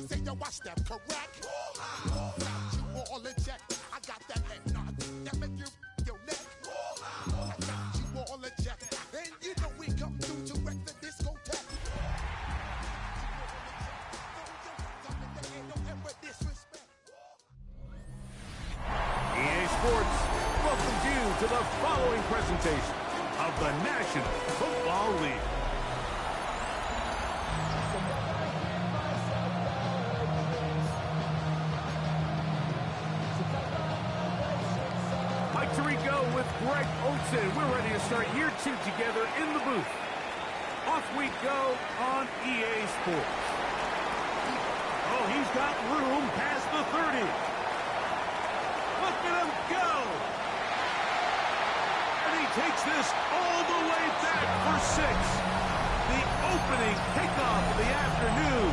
say yo, I step correct. Got you all in check. I got that head nod that make you your neck. I got you all in check. And you know we come through to wreck the discotheque. EA Sports welcomes you to the following presentation of the National Football League. Mike Tirico with Greg Olsen. We're ready to start year 2 together in the booth. Off we go on EA Sports. Oh, he's got room past the 30. Look at him go! And he takes this all the way back for 6. The opening kickoff of the afternoon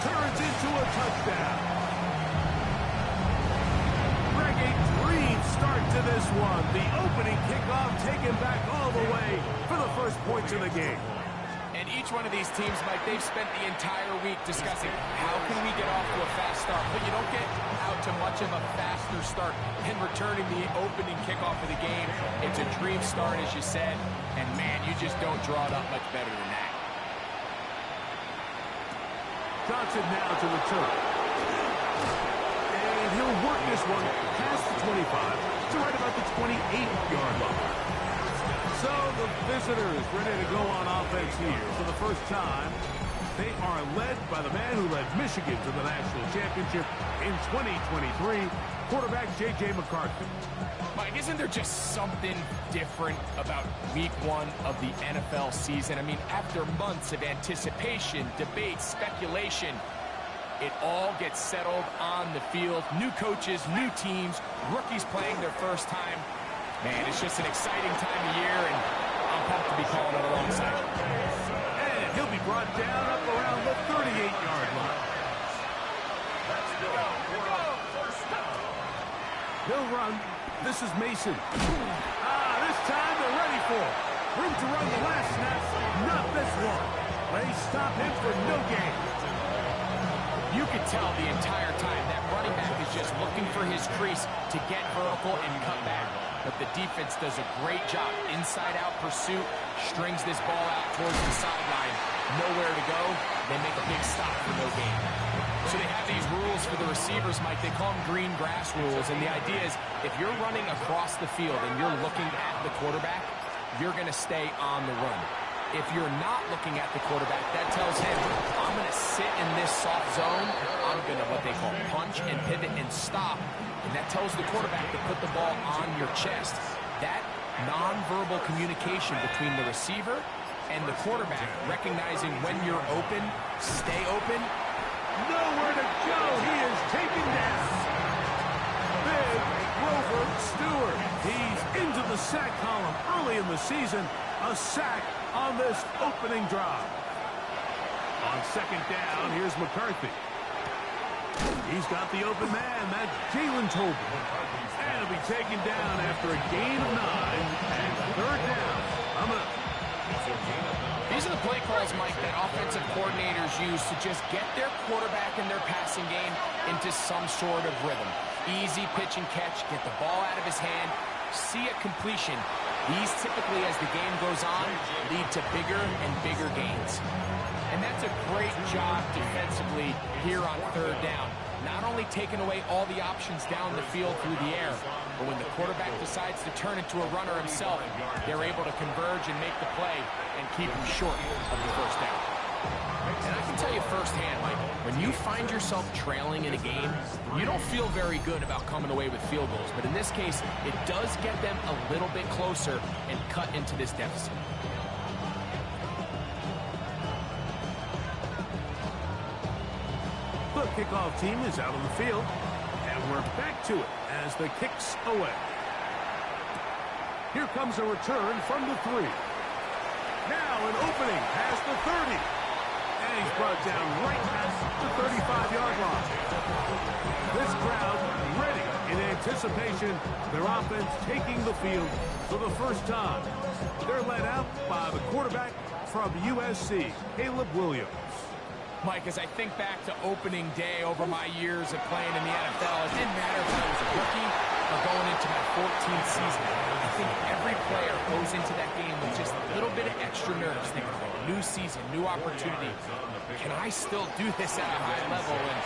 turns into a touchdown. Greg, a dream start to this one. The opening kickoff taken back all the way for the first points of the game. And each one of these teams, Mike, they've spent the entire week discussing how can we get off to a fast start. But you don't get out to much of a faster start than returning the opening kickoff of the game. It's a dream start, as you said. And, man, you just don't draw it up much better than that. Johnson now to return. And he'll work this one past the 25 to right about the 28-yard line. So the visitors ready to go on offense here for the first time. They are led by the man who led Michigan to the national championship in 2023, quarterback J.J. McCarthy. Mike, isn't there just something different about week 1 of the NFL season? I mean, after months of anticipation, debate, speculation, it all gets settled on the field. New coaches, new teams, rookies playing their first time. Man, it's just an exciting time of year, and I'm pumped to be calling it alongside you. And he'll be brought down up around the 38-yard line. He'll run. This is Mason. This time they're ready for it. Room to run the last snap. Not this one. They stop him for no gain. You could tell the entire time that running back is just looking for his crease to get vertical and cut back. But the defense does a great job. Inside-out pursuit, strings this ball out towards the sideline. Nowhere to go. They make a big stop for no gain. So they have these rules for the receivers, Mike. They call them green grass rules. And the idea is if you're running across the field and you're looking at the quarterback, you're going to stay on the run. If you're not looking at the quarterback, that tells him, I'm going to sit in this soft zone. I'm going to what they call punch and pivot and stop. And that tells the quarterback to put the ball on your chest. That nonverbal communication between the receiver and the quarterback, recognizing when you're open, stay open. Nowhere to go. He is taken down. Big Grover Stewart. He's into the sack column early in the season. A sack on this opening drive. On second down, here's McCarthy. He's got the open man. That's Jalen Tobin. And he'll be taken down after a gain of 9. And third down. These are the play calls, Mike, that offensive coordinators use to just get their quarterback and their passing game into some sort of rhythm. Easy pitch and catch, get the ball out of his hand, see a completion. These typically, as the game goes on, lead to bigger and bigger gains. And that's a great job defensively here on third down. Not only taking away all the options down the field through the air, but when the quarterback decides to turn into a runner himself, they're able to converge and make the play and keep him short of the first down. And I can tell you firsthand, Mike, when you find yourself trailing in a game, you don't feel very good about coming away with field goals. But in this case, it does get them a little bit closer and cut into this deficit. The kickoff team is out on the field, and we're back to it as the kick's away. Here comes a return from the 3. Now an opening past the 30. And he's brought down right past the 35-yard line. This crowd ready in anticipation. Their offense taking the field for the first time. They're led out by the quarterback from USC, Caleb Williams. Mike, as I think back to opening day over my years of playing in the NFL, it didn't matter if I was a rookie or going into my 14th season. I think every player goes into that game with just a little bit of extra nerves, thinking, new season, new opportunity. Can I still do this at a high level? And,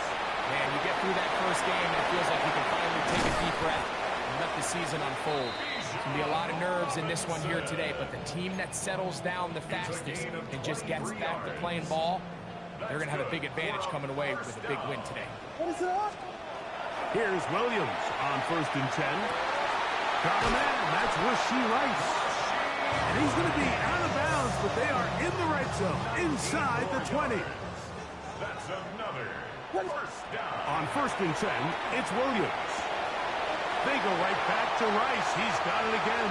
man, you get through that first game, and it feels like you can finally take a deep breath and let the season unfold. There can be a lot of nerves in this one here today, but the team that settles down the fastest and just gets back to playing ball, they're going to have a big advantage coming away with a big win today. Here's Williams on 1st and 10. Got a man, that's Rasheed Rice. And he's going to be out of bounds, but they are in the red zone, inside the 20. That's another first down. On 1st and 10, it's Williams. They go right back to Rice. He's got it again.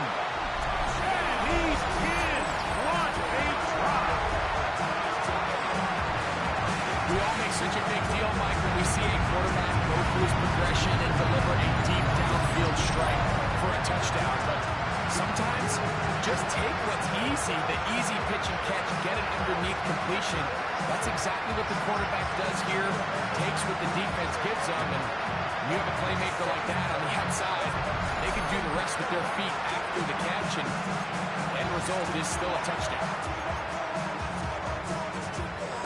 And he's in. What a try. We all make such a big deal, Mike, when we see a quarterback go through his progression and deliver a deep downfield strike for a touchdown. But sometimes just take what's easy, the easy pitch and catch, get it underneath completion. That's exactly what the quarterback does here, takes what the defense gives them, and when you have a playmaker like that on the outside, they can do the rest with their feet after the catch, and the end result is still a touchdown.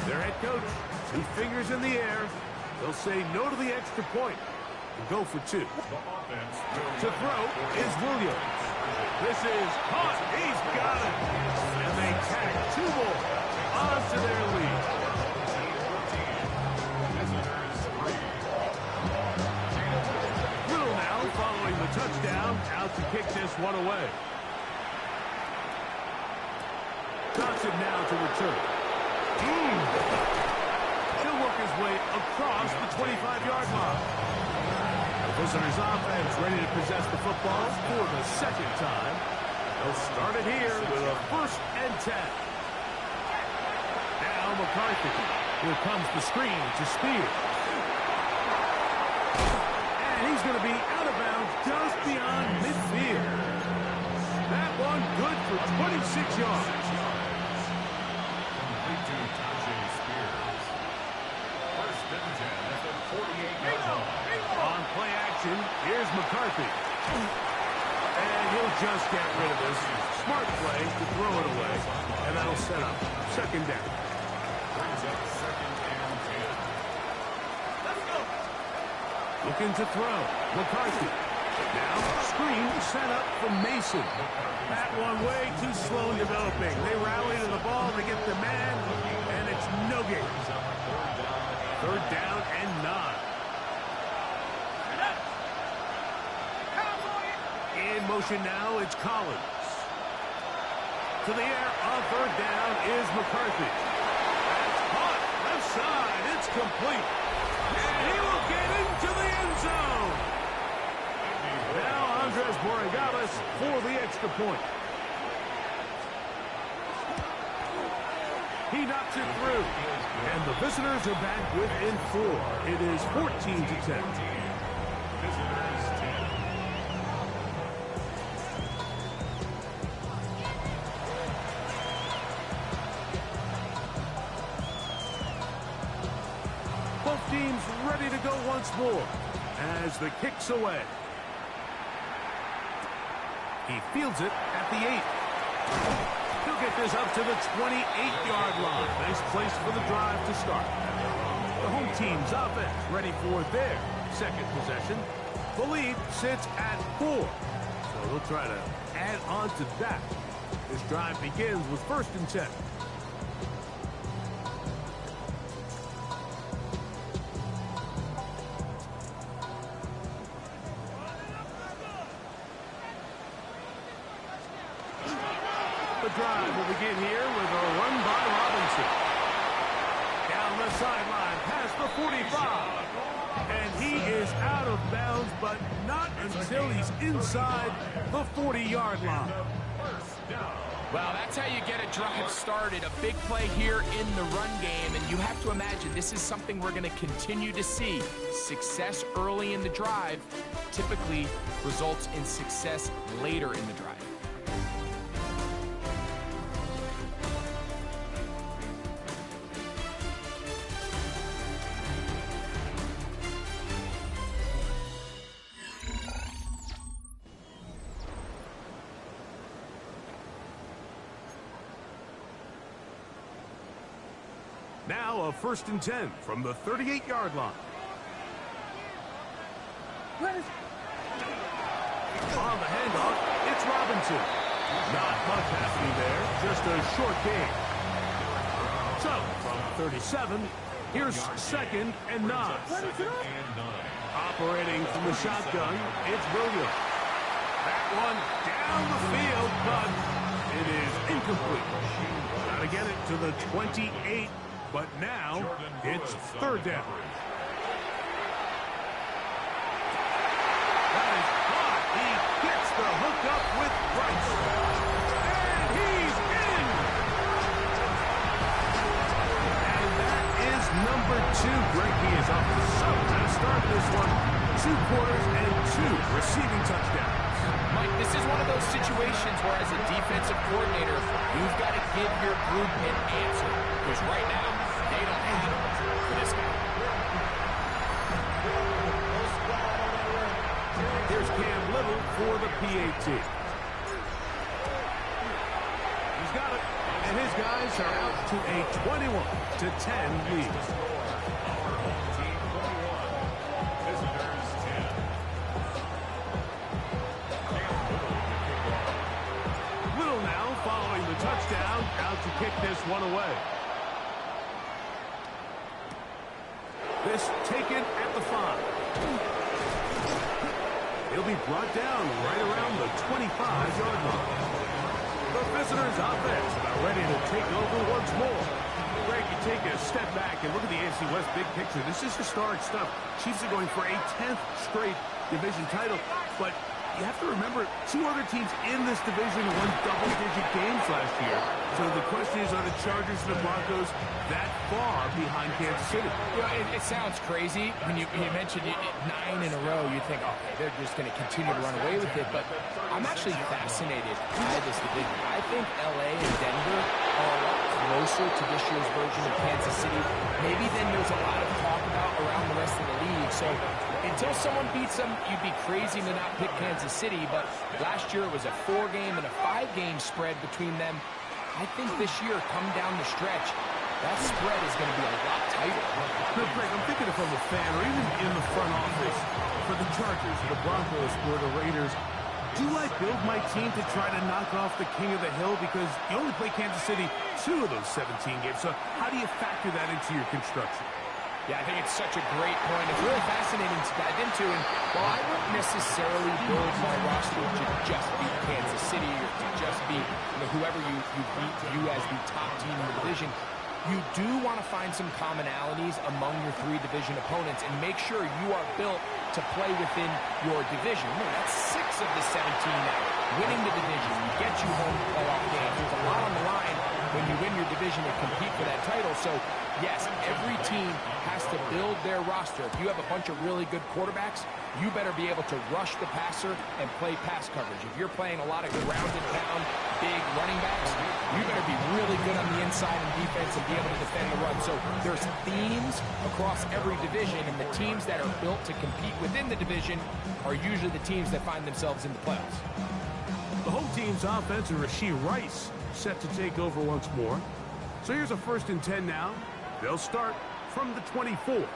Their head coach, 2 fingers in the air. They'll say no to the extra point and go for 2. To throw is Williams. This is caught. He's got it. And they tag 2 more onto their lead. Little now following the touchdown, out to kick this one away. Johnson now to return. He'll work his way across the 25-yard line. The visitors' offense ready to possess the football for the 2nd time. They'll start it here with a 1st and 10. Now McCarthy. Here comes the screen to Spears. And he's going to be out of bounds just beyond midfield. That one good for 26 yards. On play action, here's McCarthy. And he'll just get rid of this. Smart play to throw it away. And that'll set up 2nd down. Looking to throw. McCarthy. Now, screen set up from Mason. That one way too slow in developing. They rally to the ball, they get the man, and it's no gain. 3rd down and 9. In motion now, it's Collins. To the air on 3rd down is McCarthy. That's caught. Left side. It's complete. And he will get into the end zone. Now Andres Borregales for the extra point. He knocks it through. And the visitors are back within 4. It is 14-10. Visitors 10. Both teams ready to go once more as the kick's away. He fields it at the 8. He'll get this up to the 28-yard line. Nice place for the drive to start. The home team's offense ready for their 2nd possession. The lead sits at 4. So they'll try to add on to that. This drive begins with 1st and 10. The drive will begin here with a run by Robinson. Down the sideline, past the 45. And he is out of bounds, but not until he's inside the 40-yard line. Well, that's how you get a drive started. A big play here in the run game, and you have to imagine this is something we're going to continue to see. Success early in the drive typically results in success later in the drive. Now a 1st and 10 from the 38-yard line. On the handoff, it's Robinson. Not much happening there, just a short game. So, from 37, here's 2nd and 9. Operating from the shotgun, it's Williams. That one down the field, but it is incomplete. Got to get it to the 28, but now it's 3rd down. That is caught. He gets the hook up with Rice. And he's in! And that is number 2. Greg, he is off to some kind of start this one. 2 quarters and 2 receiving touchdowns. Mike, this is one of those situations where as a defensive coordinator, you've got to give your group an answer. Because right now, they don't have it for this guy. Here's Cam Little for the PAT. He's got it. And his guys are out to a 21-10 lead. Little now following the touchdown, out to kick this one away. This taken at the 5. He'll be brought down right around the 25-yard line. The visitors' offense about ready to take over once more. Greg, you take a step back and look at the AFC West big picture. This is historic stuff. Chiefs are going for a 10th straight division title, but you have to remember 2 other teams in this division won double-digit games last year. So the question is, are the Chargers and the Broncos that far behind Kansas City? You know, it sounds crazy. When you mentioned 9 in a row, you think, okay, they're just going to continue to run away with it. But I'm actually fascinated by this division. I think L.A. and Denver are a lot closer to this year's version of Kansas City, maybe than there's a lot of talk about around the rest of the league. So until someone beats them, you'd be crazy to not pick Kansas City. But last year it was a 4-game and a 5-game spread between them. I think this year, come down the stretch, that spread is going to be a lot tighter. No, Greg, I'm thinking if I'm a fan or even in the front office for the Chargers, the Broncos, or the Raiders, do I build my team to try to knock off the king of the hill? Because you only play Kansas City 2 of those 17 games. So how do you factor that into your construction? Yeah, I think it's such a great point. It's really fascinating to dive into. And while I wouldn't necessarily build my roster to just beat Kansas City or to just beat whoever you view as the top team in the division, you do want to find some commonalities among your 3 division opponents and make sure you are built to play within your division. That's 6 of the 17 now. Winning the division, you get you home playoff games. There's a lot on the line when you win your division and compete for that title. So, yes, every team has to build their roster. If you have a bunch of really good quarterbacks, you better be able to rush the passer and play pass coverage. If you're playing a lot of ground and pound, big running backs, you better be really good on the inside in defense and be able to defend the run. So there's themes across every division, and the teams that are built to compete within the division are usually the teams that find themselves in the playoffs. The home team's offense, Rashee Rice, set to take over once more. So here's a 1st and 10 now. They'll start from the 24.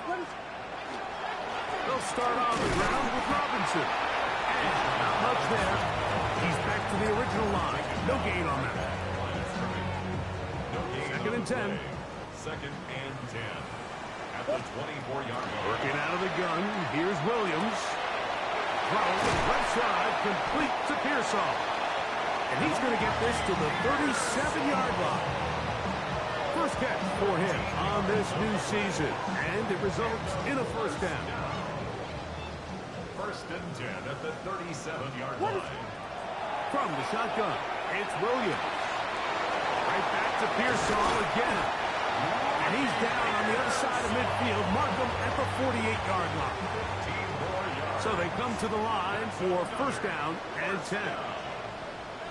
They'll start on the ground with Robinson. And not much there. He's back to the original line. No gain on that. 2nd and 10. 2nd and 10. At the 24-yard line. Working out of the gun. Here's Williams. Throw left side, complete to Pearsall. And he's going to get this to the 37-yard line. First catch for him on this new season. And it results in a 1st down. 1st and 10 at the 37-yard line. From the shotgun, it's Williams. Right back to Pearsall again. And he's down on the other side of midfield. Mark him at the 48-yard line. So they come to the line for 1st down and 10.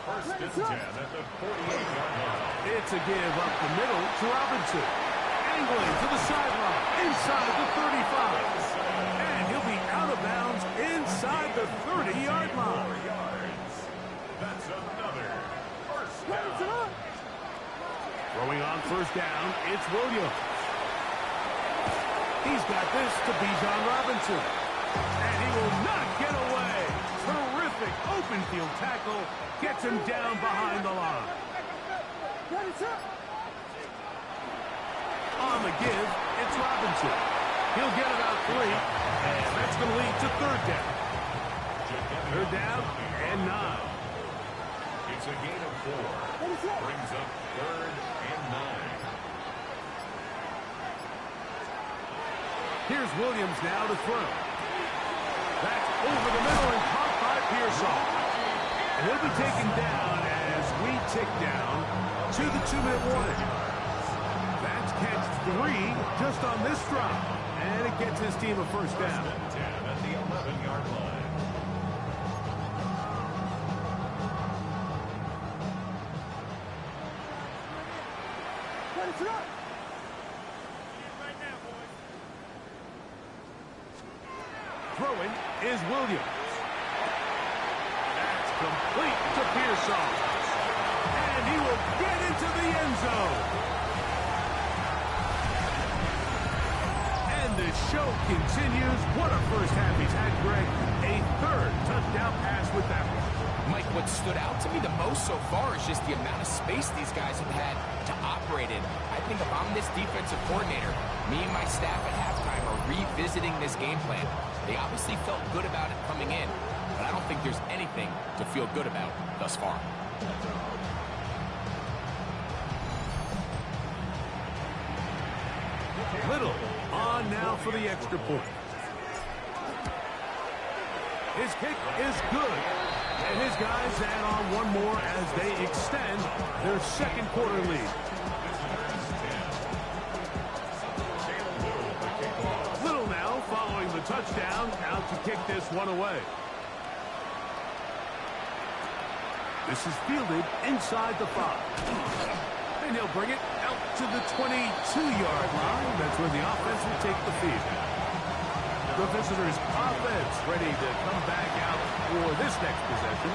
1st and 10 at the 48-yard line. It's a give up the middle to Robinson. Angling to the sideline, inside the 35. And he'll be out of bounds inside the 30-yard line. That's another 1st down. Throwing on 1st down, it's Williams. He's got this to Bijan Robinson. And he will not get away. Terrific open field tackle. Gets him down behind the line. On the give, it's Robinson. He'll get about 3, and that's going to lead to third down. Third down and 9. It's a gain of 4. Brings up 3rd and 9. Here's Williams now to throw. That's over the middle and caught by Pearsall. And he'll be taken down as we tick down to the 2-minute warning. That's catch 3 just on this drop. And it gets his team a first down. 10 at the 11-yard line. Throwing is Williams. That's complete to Pearsall. And he will get into the end zone. And the show continues. What a first half he's had, Greg. A third touchdown pass with that one. Mike, what stood out to me the most so far is just the amount of space these guys have had to operate in. I think if I'm this defensive coordinator, me and my staff at halftime are revisiting this game plan. They obviously felt good about it coming in, but I don't think there's anything to feel good about thus far. Little on now for the extra point. His kick is good. And his guys add on one more as they extend their second quarter lead. Little now following the touchdown, out to kick this one away. This is fielded inside the 5. And he'll bring it out to the 22-yard line. That's where the offense will take the field. The visitors' offense ready to come back out for this next possession.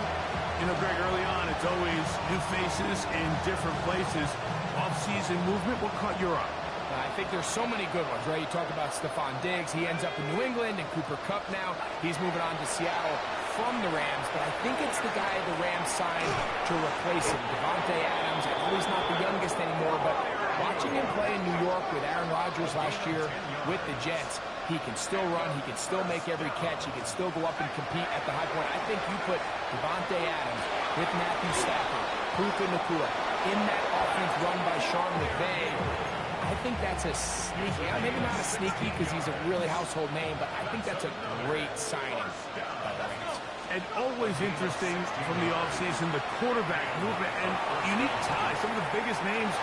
You know, Greg, early on, it's always new faces in different places. Off-season movement, what caught your eye? I think there's so many good ones, right? You talk about Stephon Diggs. He ends up in New England, and Cooper Kupp now. He's moving on to Seattle from the Rams, but I think it's the guy the Rams signed to replace him, Davante Adams. I know he's not the youngest anymore, but watching him play in New York with Aaron Rodgers last year with the Jets, he can still run, he can still make every catch, he can still go up and compete at the high point. I think you put Davante Adams with Matthew Stafford, Puka Nacua, in that offense run by Sean McVay. I think that's a sneaky, maybe not a sneaky because he's a really household name, but I think that's a great signing by the Rams. And always interesting from the offseason, the quarterback movement and unique ties. Some of the biggest names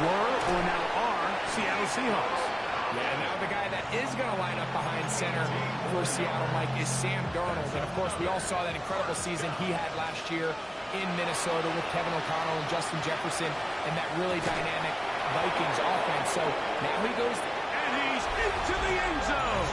were or now are Seattle Seahawks. Yeah, now the guy that is going to line up behind center for Seattle, Mike, is Sam Darnold. And, of course, we all saw that incredible season he had last year in Minnesota with Kevin O'Connell and Justin Jefferson and that really dynamic Vikings offense. So now he goes, and he's into the end zone.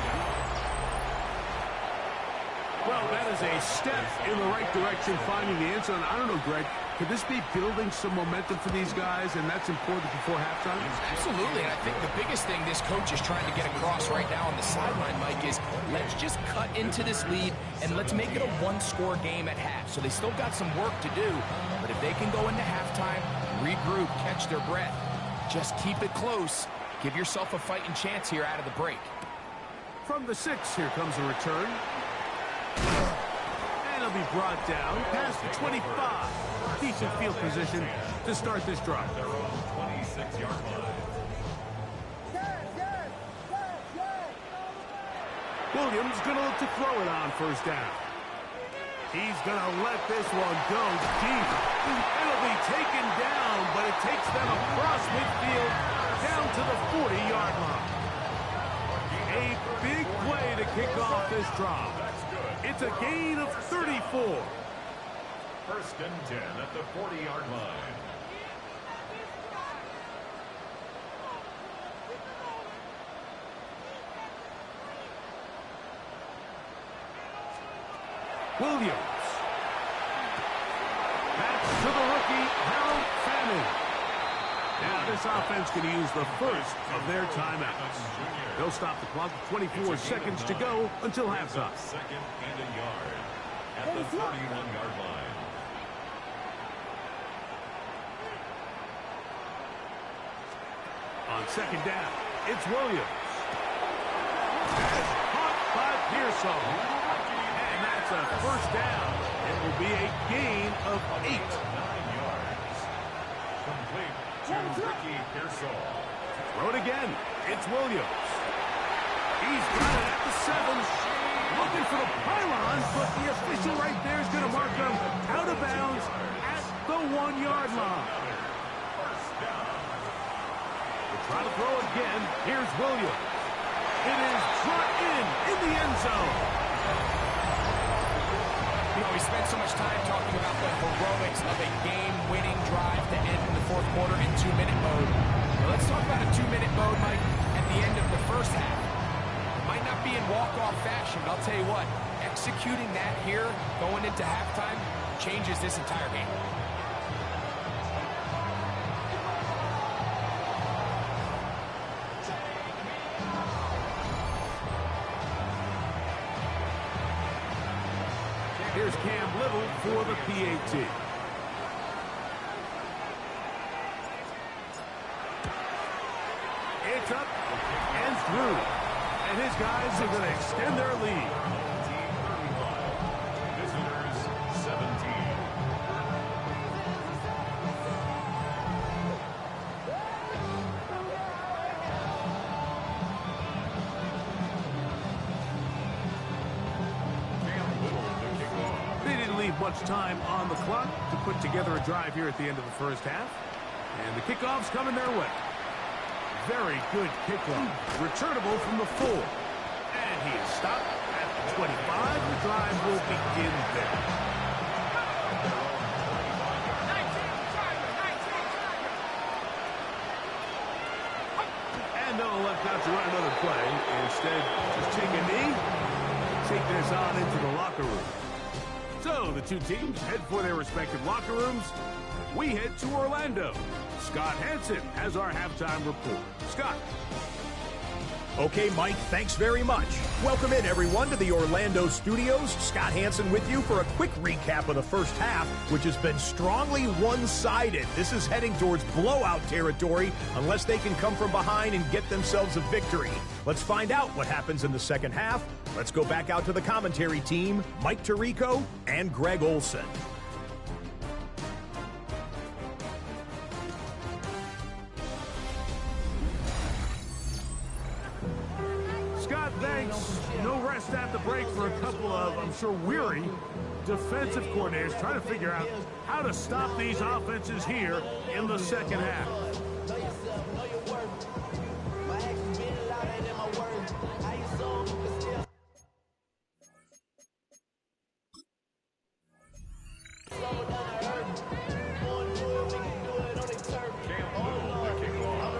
Well, that is a step in the right direction, finding the end zone. I don't know, Greg, could this be building some momentum for these guys, and that's important before halftime? Absolutely, and I think the biggest thing this coach is trying to get across right now on the sideline, Mike, is let's just cut into this lead, and let's make it a one-score game at half. So they still got some work to do, but if they can go into halftime, regroup, catch their breath, just keep it close, give yourself a fighting chance here out of the break. From the 6, here comes a return. And he'll be brought down past the 25. Decent field position to start this drive. Their own 26-yard line. Williams going to look to throw it on first down. He's going to let this one go deep. It'll be taken down, but it takes them across midfield down to the 40-yard line. A big play to kick off this drive. It's a gain of 34. First and 10 at the 40-yard line. Williams. That's to the rookie, Harold Fanning. Now this offense can use the first of their timeouts. They'll stop the clock with 24 seconds to go until halftime. Second and a yard at the 31-yard line. On second down, it's Williams. That's caught by Pearsall. And that's a first down. It will be a gain of 8. 9 yards. Complete to Ricky Pearsall. Throw it again. It's Williams. He's got it at the 7. Looking for the pylon, but the official right there is going to mark him out of bounds at the 1-yard line. We'll try to throw again. Here's Williams. It is brought in the end zone. You know, we spent so much time talking about the heroics of a game-winning drive to end in the fourth quarter in 2-minute mode. Well, let's talk about a 2-minute mode, Mike, at the end of the first half. Might not be in walk-off fashion, but I'll tell you what, executing that here, going into halftime, changes this entire game. Here's Cam Little for the PAT. It's up and through. And his guys are going to extend their lead. Team 35. Visitors 17. They didn't leave much time on the clock to put together a drive here at the end of the first half. And the kickoff's coming their way. Very good kickoff. Returnable from the 4. And he is stopped at the 25. The drive will begin there. And no left out to run another play. Instead, just take a knee, take this on into the locker room. So the two teams head for their respective locker rooms. We head to Orlando. Scott Hansen has our halftime report. Scott. Okay, Mike, thanks very much. Welcome in, everyone, to the Orlando studios. Scott Hansen with you for a quick recap of the first half, which has been strongly one-sided. This is heading towards blowout territory unless they can come from behind and get themselves a victory. Let's find out what happens in the second half. Let's go back out to the commentary team, Mike Tirico and Greg Olson. Scott, thanks. No rest at the break for a couple of, I'm sure, weary defensive coordinators trying to figure out how to stop these offenses here in the second half.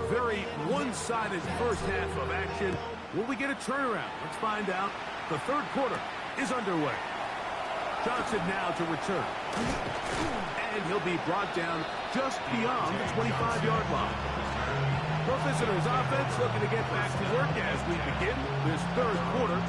Very one-sided first half of action. Will we get a turnaround? Let's find out. The third quarter is underway. Johnson now to return. And he'll be brought down just beyond the 25-yard line. The visitors' offense looking to get back to work as we begin this third quarter.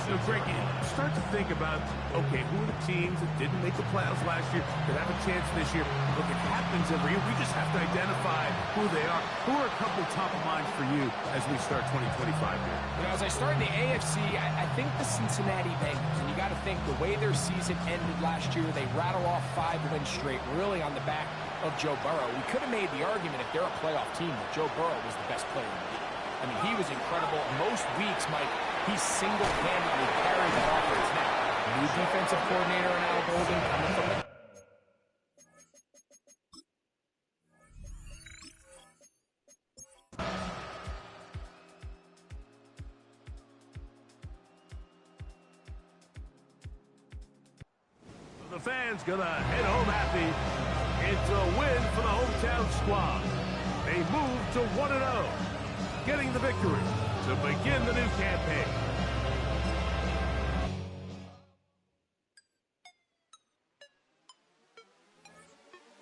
So, Greg, you start to think about, okay, who are the teams that didn't make the playoffs last year that have a chance this year? Look, it happens every year. We just have to identify who they are. Who are a couple top of minds for you as we start 2025 here? You know, as I start in the AFC, I think the Cincinnati Bengals, and you got to think the way their season ended last year, they rattle off 5 wins straight, really on the back of Joe Burrow. We could have made the argument if they're a playoff team that Joe Burrow was the best player in the league. I mean, he was incredible. Most weeks, Mike, he single-handedly carried that offense. Now, new defensive coordinator in Al Golden coming from the... The fans gonna head home happy. It's a win for the hometown squad. They move to 1-0, getting the victory to begin the new campaign.